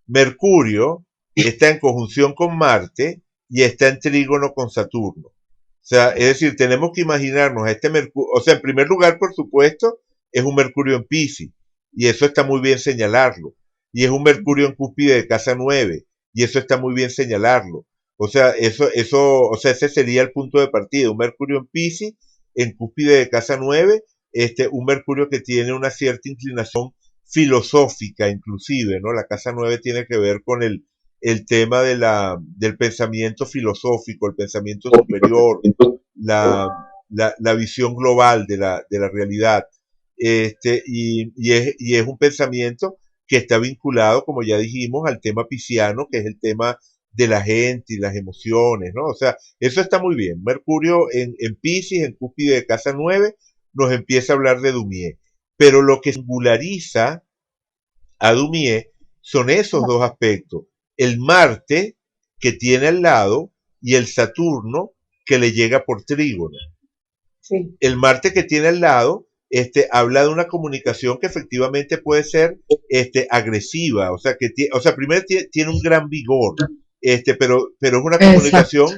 Mercurio está en conjunción con Marte y está en trígono con Saturno. O sea, es decir, tenemos que imaginarnos a este Mercurio, o sea, en primer lugar, por supuesto, es un Mercurio en Piscis, y eso está muy bien señalarlo. Y es un Mercurio en cúspide de casa 9, y eso está muy bien señalarlo. O sea, o sea, ese sería el punto de partida, un Mercurio en Piscis, en cúspide de casa 9, un Mercurio que tiene una cierta inclinación filosófica inclusive, ¿no? La casa 9 tiene que ver con el tema del pensamiento filosófico, el pensamiento superior, la visión global de la realidad. Y es un pensamiento que está vinculado, como ya dijimos, al tema pisciano, que es el tema de la gente y las emociones, ¿no? O sea, eso está muy bien. Mercurio en Piscis, en cúspide de casa 9, nos empieza a hablar de Dumier. Pero lo que singulariza a Dumier son esos dos aspectos. El Marte que tiene al lado y el Saturno que le llega por trígono. Sí. El Marte que tiene al lado habla de una comunicación que efectivamente puede ser agresiva, o sea, primero tiene un gran vigor, pero es una comunicación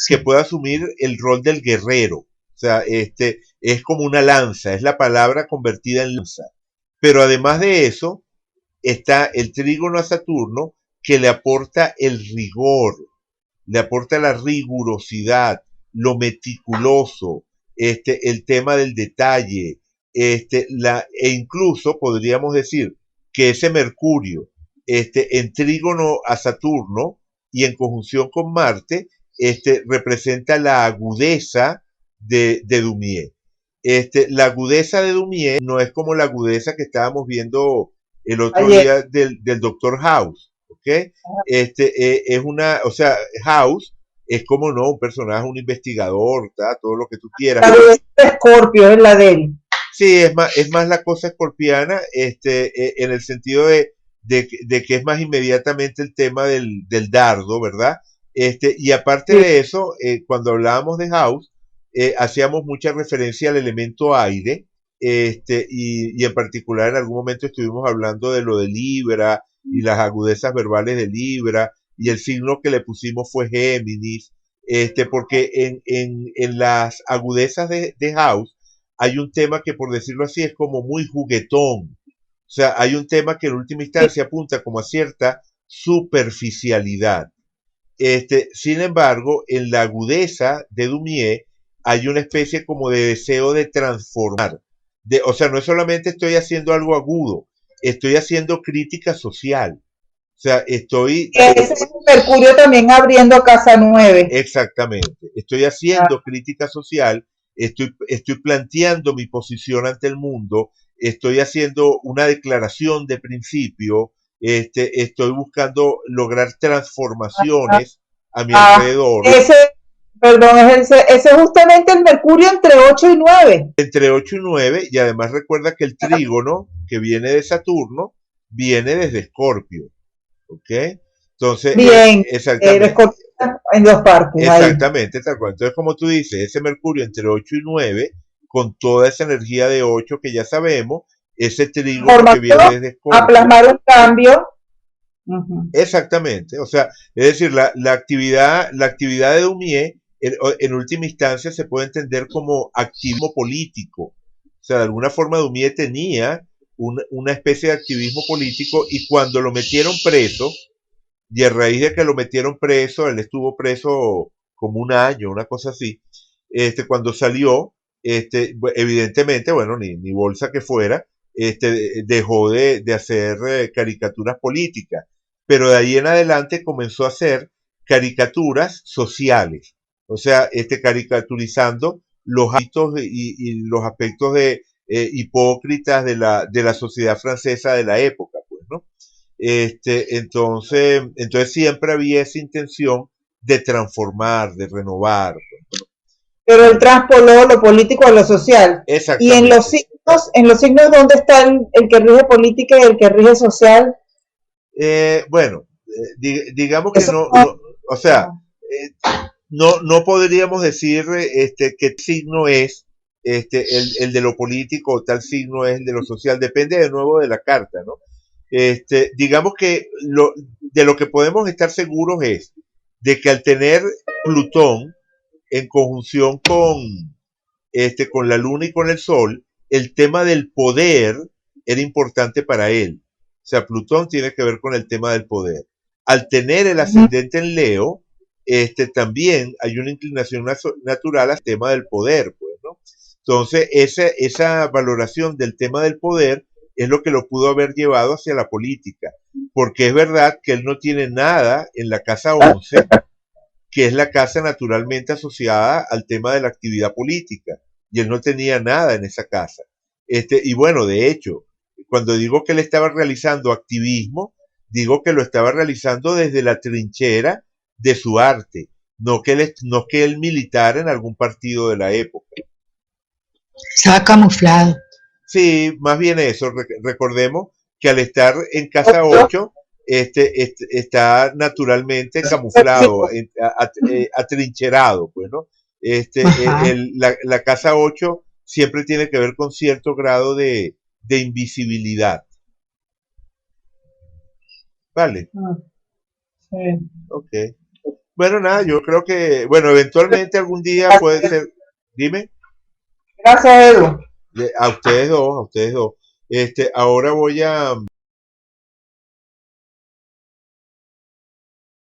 que puede asumir el rol del guerrero, o sea, es como una lanza, es la palabra convertida en lanza. Pero además de eso, está el trígono a Saturno que le aporta el rigor, le aporta la rigurosidad, lo meticuloso, el tema del detalle, e incluso podríamos decir que ese Mercurio, en trígono a Saturno y en conjunción con Marte, representa la agudeza de Dumier. La agudeza de Dumier no es como la agudeza que estábamos viendo el otro Ayer. día del Doctor House, ¿ok? Es una, o sea, House es como no, un personaje, un investigador, todo lo que tú quieras. La de Escorpio es la de él. Sí, es más la cosa escorpiana, en el sentido de que es más inmediatamente el tema del dardo, ¿verdad? Y aparte Sí. de eso, cuando hablábamos de House, hacíamos mucha referencia al elemento aire, y en particular en algún momento estuvimos hablando de lo de Libra y las agudezas verbales de Libra, y el signo que le pusimos fue Géminis, porque en las agudezas de House, hay un tema que, por decirlo así, es como muy juguetón. O sea, hay un tema que en última instancia apunta como a cierta superficialidad. Sin embargo, en la agudeza de Dumier hay una especie como de deseo de transformar. O sea, no es solamente estoy haciendo algo agudo, estoy haciendo crítica social. O sea, Ese es Mercurio también abriendo casa 9. Exactamente. Estoy haciendo crítica social, estoy planteando mi posición ante el mundo, estoy haciendo una declaración de principio, estoy buscando lograr transformaciones a mi alrededor. Perdón, ese es justamente el Mercurio entre 8 y 9. Entre 8 y 9, y además recuerda que el trígono que viene de Saturno viene desde Escorpio. ¿Ok? Entonces, bien, exactamente. En dos partes. Exactamente, tal cual. Entonces, como tú dices, ese Mercurio entre 8 y 9, con toda esa energía de 8 que ya sabemos, ese trígono que viene desde Escorpio. A plasmar un cambio. Exactamente. O sea, es decir, la actividad de Dumier, en última instancia, se puede entender como activismo político. O sea, de alguna forma Dumier tenía una especie de activismo político, y cuando lo metieron preso, y a raíz de que lo metieron preso, él estuvo preso como un año, una cosa así, cuando salió, evidentemente, bueno, ni bolsa que fuera, dejó de hacer caricaturas políticas, pero de ahí en adelante comenzó a hacer caricaturas sociales, o sea, caricaturizando los hábitos y los aspectos hipócritas de la sociedad francesa de la época, pues, ¿no? Entonces siempre había esa intención de transformar, de renovar. Pero él traspoló lo político a lo social. Y en los signos, ¿dónde está el que rige política y el que rige social? Bueno, digamos que no, o sea, no podríamos decir qué signo es el de lo político, o tal signo es el de lo social, depende de nuevo de la carta, ¿no? Digamos que de lo que podemos estar seguros es de que al tener Plutón en conjunción con la Luna y con el Sol, el tema del poder era importante para él. O sea, Plutón tiene que ver con el tema del poder. Al tener el ascendente en Leo, también hay una inclinación natural al tema del poder, pues, ¿no? Entonces, esa valoración del tema del poder es lo que lo pudo haber llevado hacia la política, porque es verdad que él no tiene nada en la casa 11, que es la casa naturalmente asociada al tema de la actividad política, y él no tenía nada en esa casa. Y bueno, de hecho, cuando digo que él estaba realizando activismo, digo que lo estaba realizando desde la trinchera de su arte, no que él militara en algún partido de la época. Estaba camuflado. Sí, más bien eso. Recordemos que al estar en casa 8, está naturalmente camuflado, atrincherado, pues, ¿no? La casa 8 siempre tiene que ver con cierto grado de invisibilidad. ¿Vale? Sí. Ok. Bueno, nada, yo creo que, bueno, eventualmente algún día puede ser. Dime. Gracias, Edu. A ustedes dos. Ahora voy a